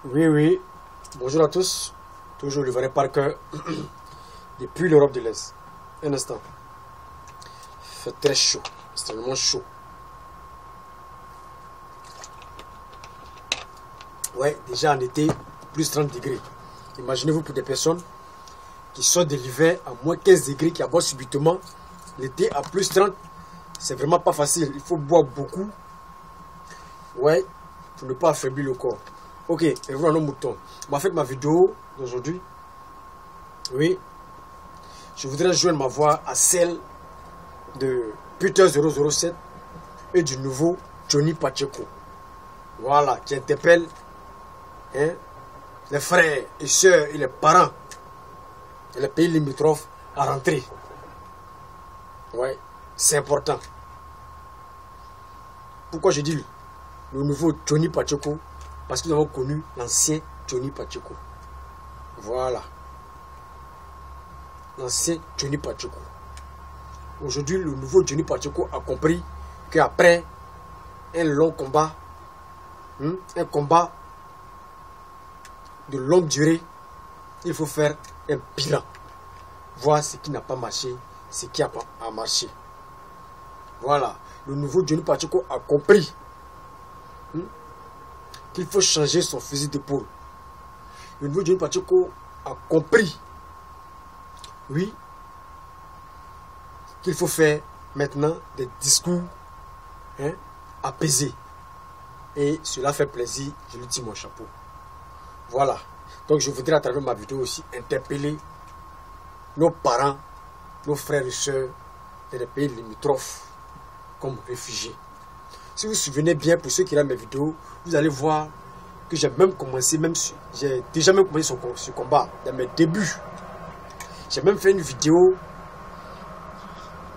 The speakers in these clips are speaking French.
Oui, oui. Bonjour à tous. Toujours le vrai Parker depuis l'Europe de l'Est. Un instant. Il fait très chaud. Extrêmement chaud. Ouais, déjà en été, plus 30 degrés. Imaginez-vous pour des personnes qui sortent de l'hiver à moins 15 degrés, qui abordent subitement l'été à plus 30. C'est vraiment pas facile. Il faut boire beaucoup. Ouais, pour ne pas affaiblir le corps. Ok, et voilà nos moutons. En fait, ma vidéo d'aujourd'hui, oui, je voudrais joindre ma voix à celle de Peter 007 et du nouveau Johnny Pacheco. Voilà, qui interpelle les frères et sœurs et les parents et les pays limitrophes à rentrer. Ouais, c'est important. Pourquoi je dis le nouveau Johnny Pacheco? Parce que nous avons connu l'ancien Johnny Pacheco. Voilà. L'ancien Johnny Pacheco. Aujourd'hui, le nouveau Johnny Pacheco a compris qu'après un long combat, un combat de longue durée, il faut faire un bilan. Voir ce qui n'a pas marché, ce qui a marché. Voilà. Le nouveau Johnny Pacheco a compris qu'il faut changer son fusil d'épaule. Le nouveau Johnny Pacheco a compris, oui, qu'il faut faire maintenant des discours apaisés. Et cela fait plaisir, je lui tire mon chapeau. Voilà. Donc je voudrais à travers ma vidéo aussi interpeller nos parents, nos frères et sœurs des pays limitrophes comme réfugiés. Si vous vous souvenez bien, pour ceux qui regardent mes vidéos, vous allez voir que j'ai même commencé, j'ai déjà même commencé ce combat dans mes débuts. J'ai même fait une vidéo,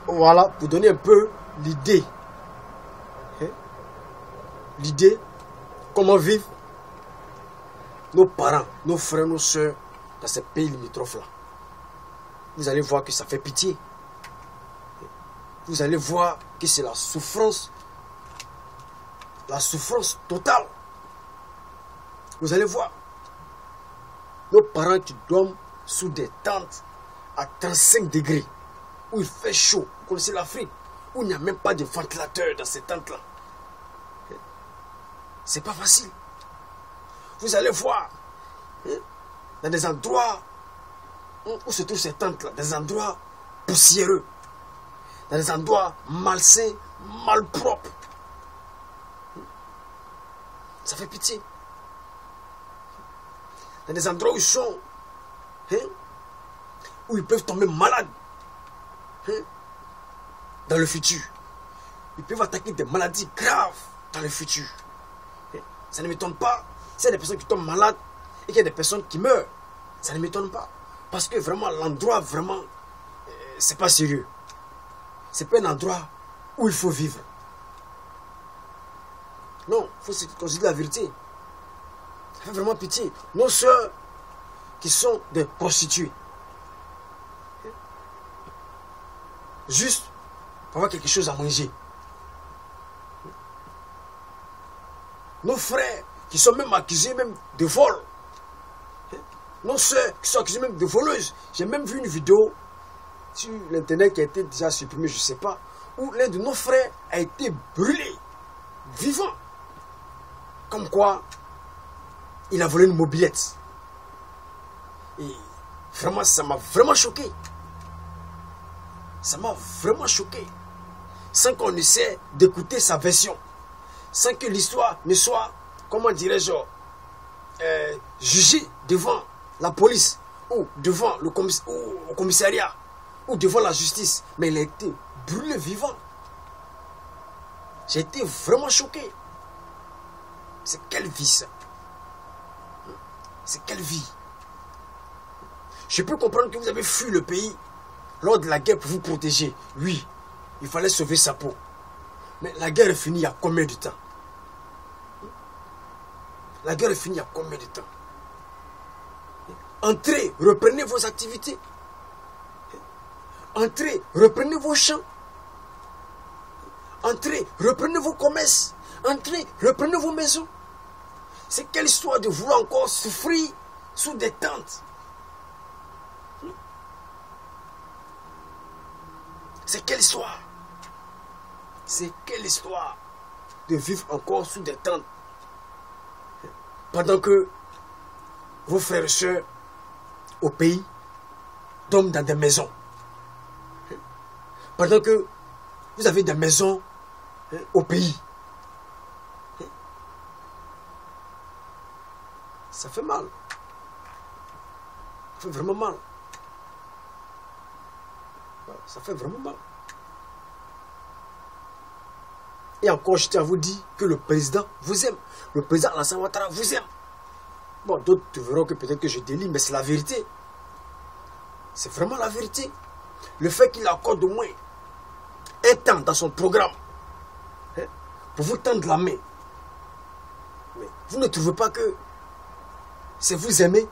voilà, pour donner un peu l'idée. L'idée, comment vivent nos parents, nos frères, nos soeurs dans ces pays limitrophes-là. Vous allez voir que ça fait pitié. Vous allez voir que c'est la souffrance totale. Vous allez voir nos parents qui dorment sous des tentes à 35 degrés, où il fait chaud. Vous connaissez l'Afrique, où il n'y a même pas de ventilateur dans ces tentes-là. C'est pas facile. Vous allez voir dans des endroits où se trouvent ces tentes-là, des endroits poussiéreux, dans des endroits malsains, malpropres. Ça fait pitié. Dans des endroits où ils sont, où ils peuvent tomber malades dans le futur. Ils peuvent attaquer des maladies graves dans le futur. Ça ne m'étonne pas. S'il y a des personnes qui tombent malades et qu'il y a des personnes qui meurent, ça ne m'étonne pas. Parce que vraiment, l'endroit, vraiment, c'est pas sérieux. C'est pas un endroit où il faut vivre. Non, il faut se considérer la vérité. Ça fait vraiment pitié. Nos soeurs qui sont des prostituées. Juste pour avoir quelque chose à manger. Nos frères qui sont même accusés même de vol. Nos soeurs qui sont accusées même de voleuses. J'ai même vu une vidéo sur l'internet qui a été déjà supprimée, je ne sais pas, où l'un de nos frères a été brûlé, vivant. Comme quoi, il a volé une mobilette. Et vraiment, ça m'a vraiment choqué. Ça m'a vraiment choqué. Sans qu'on essaie d'écouter sa version. Sans que l'histoire ne soit, comment dirais-je, jugée devant la police ou devant le commissariat ou devant la justice. Mais il a été brûlé vivant. J'ai été vraiment choqué. C'est quelle vie ça? C'est quelle vie? Je peux comprendre que vous avez fui le pays lors de la guerre pour vous protéger. Oui, il fallait sauver sa peau. Mais la guerre est finie il y a combien de temps? La guerre est finie il y a combien de temps? Entrez, reprenez vos activités. Entrez, reprenez vos champs. Entrez, reprenez vos commerces. Entrez, reprenez vos maisons. C'est quelle histoire de vouloir encore souffrir sous des tentes? C'est quelle histoire? C'est quelle histoire de vivre encore sous des tentes pendant que vos frères et sœurs au pays dorment dans des maisons, pendant que vous avez des maisons au pays. Ça fait mal. Ça fait vraiment mal. Ça fait vraiment mal. Et encore, je tiens à vous dire que le président vous aime. Le président Alassane Ouattara vous aime. Bon, d'autres verront que peut-être que je délie, mais c'est la vérité. C'est vraiment la vérité. Le fait qu'il accorde au moins un temps dans son programme pour vous tendre la main. Mais vous ne trouvez pas que c'est vous aimer?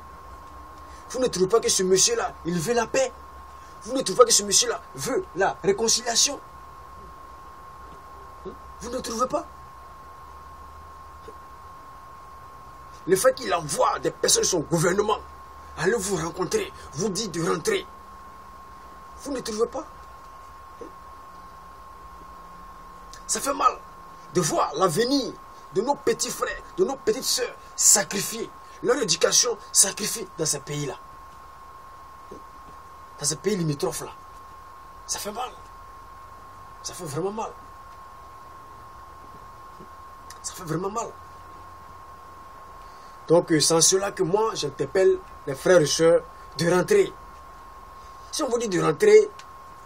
Vous ne trouvez pas que ce monsieur-là, il veut la paix? Vous ne trouvez pas que ce monsieur-là veut la réconciliation? Vous ne trouvez pas? Le fait qu'il envoie des personnes de son gouvernement aller vous rencontrer, vous dit de rentrer, vous ne trouvez pas? Ça fait mal de voir l'avenir de nos petits frères, de nos petites sœurs sacrifier leur éducation, sacrifiée dans ces pays-là. Dans ces pays limitrophes-là. Ça fait mal. Ça fait vraiment mal. Ça fait vraiment mal. Donc, c'est en cela que moi, j'interpelle les frères et sœurs de rentrer. Si on vous dit de rentrer,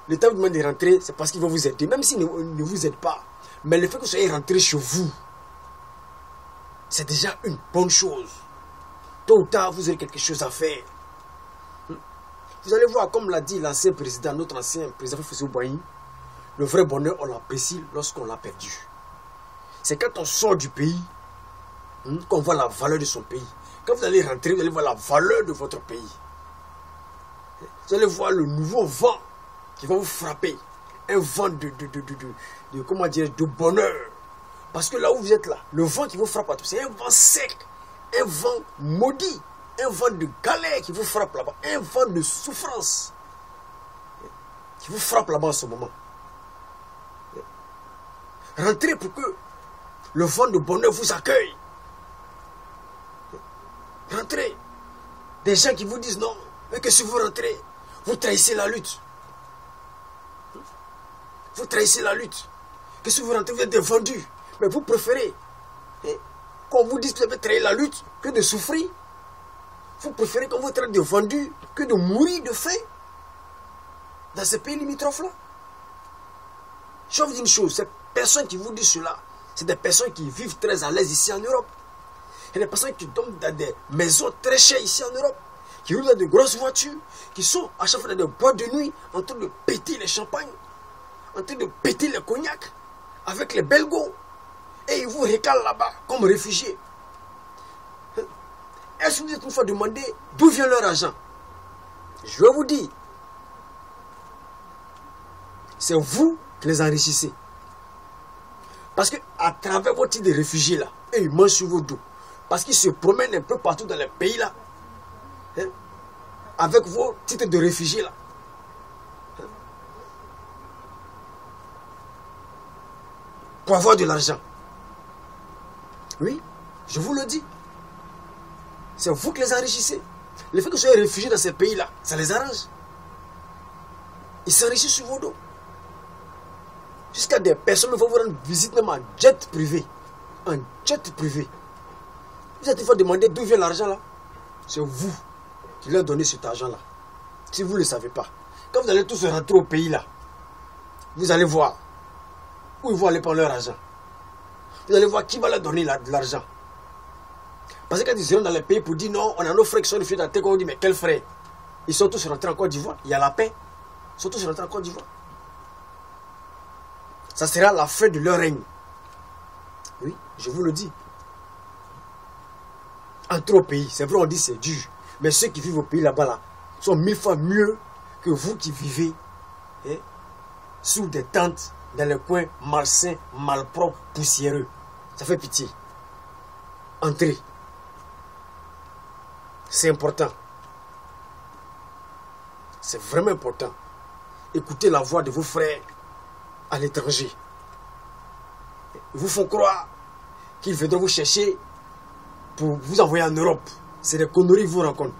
l'État vous demande de rentrer, c'est parce qu'il va vous aider. Même s'il ne vous aide pas. Mais le fait que vous soyez rentré chez vous, c'est déjà une bonne chose. Tôt ou tard, vous aurez quelque chose à faire. Vous allez voir, comme l'a dit l'ancien président, notre ancien président Fossé Boigny, le vrai bonheur, on l'apprécie lorsqu'on l'a perdu. C'est quand on sort du pays qu'on voit la valeur de son pays. Quand vous allez rentrer, vous allez voir la valeur de votre pays. Vous allez voir le nouveau vent qui va vous frapper. Un vent comment dire, de bonheur. Parce que là où vous êtes là, le vent qui vous frappe, c'est un vent sec, un vent maudit, un vent de galère qui vous frappe là-bas, un vent de souffrance qui vous frappe là-bas en ce moment. Rentrez pour que le vent de bonheur vous accueille. Rentrez. Des gens qui vous disent non, mais que si vous rentrez, vous trahissez la lutte. Vous trahissez la lutte. Que si vous rentrez, vous êtes vendu. Mais vous préférez qu'on vous dise que vous avez trahi la lutte que de souffrir. Vous préférez qu'on vous traite de vendu que de mourir de faim dans ces pays limitrophes-là. Je vais vous dire une chose, ces personnes qui vous disent cela, c'est des personnes qui vivent très à l'aise ici en Europe. Il y a des personnes qui dorment dans des maisons très chères ici en Europe, qui roulent dans de grosses voitures, qui sont à chaque fois dans des boîtes de nuit en train de péter les champagnes, en train de péter les cognacs avec les belgos. Et ils vous récalent là-bas comme réfugiés. Est-ce que vous êtes une fois demandé d'où vient leur argent? Je vais vous dire, c'est vous qui les enrichissez. Parce qu'à travers vos titres de réfugiés là, et ils mangent sur vos dos. Parce qu'ils se promènent un peu partout dans les pays là, avec vos titres de réfugiés là. Pour avoir de l'argent. Oui, je vous le dis. C'est vous qui les enrichissez. Le fait que vous soyez réfugiés dans ces pays-là, ça les arrange. Ils s'enrichissent sur vos dos. Jusqu'à des personnes vont vous rendre visite même en jet privé. En jet privé. Vous êtes une fois demandé d'où vient l'argent là. C'est vous qui leur donnez cet argent-là. Si vous ne le savez pas. Quand vous allez tous rentrer au pays là, vous allez voir où ils vont aller prendre leur argent. Vous allez voir qui va leur donner de l'argent. Parce que quand ils seront dans les pays pour dire non, on a nos frères qui sont réfugiés dans le pays, on dit mais quels frères? Ils sont tous rentrés en Côte d'Ivoire, il y a la paix. Ils sont tous rentrés en Côte d'Ivoire. Ça sera la fin de leur règne. Oui, je vous le dis. Entrer au pays, c'est vrai on dit c'est dur. Mais ceux qui vivent au pays là-bas là, sont 1000 fois mieux que vous qui vivez sous des tentes dans les coins malsains, malpropres, poussiéreux. Ça fait pitié. Entrez. C'est important. C'est vraiment important. Écoutez la voix de vos frères à l'étranger. Ils vous font croire qu'ils viendront vous chercher pour vous envoyer en Europe. C'est des conneries que vous rencontrez.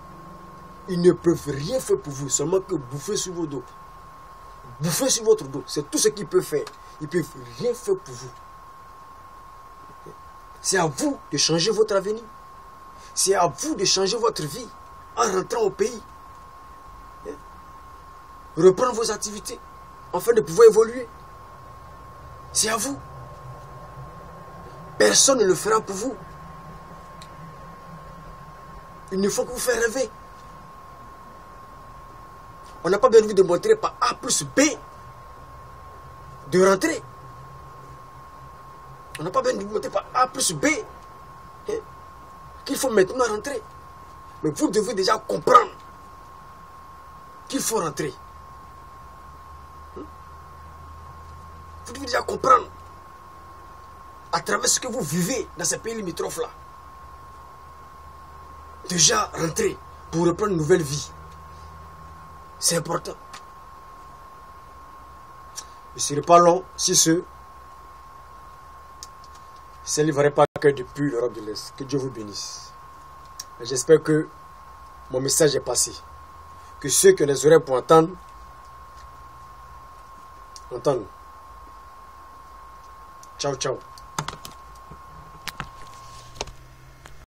Ils ne peuvent rien faire pour vous, seulement que bouffer sur vos dos. Bouffer sur votre dos. C'est tout ce qu'ils peuvent faire. Ils ne peuvent rien faire pour vous. C'est à vous de changer votre avenir. C'est à vous de changer votre vie en rentrant au pays. Reprendre vos activités afin de pouvoir évoluer. C'est à vous. Personne ne le fera pour vous. Il ne faut que vous faire rêver. On n'a pas besoin de vous démontrer par A plus B de rentrer. On n'a pas besoin de vous montrer par A plus B qu'il faut maintenant rentrer. Mais vous devez déjà comprendre qu'il faut rentrer. Vous devez déjà comprendre à travers ce que vous vivez dans ces pays limitrophes-là. Déjà rentrer pour reprendre une nouvelle vie. C'est important. Je ne serai pas long si ce ne livrerait pas que depuis l'Europe de l'Est. Que Dieu vous bénisse. J'espère que mon message est passé. Que ceux qui ont les oreilles pour entendre, entendent. Ciao, ciao.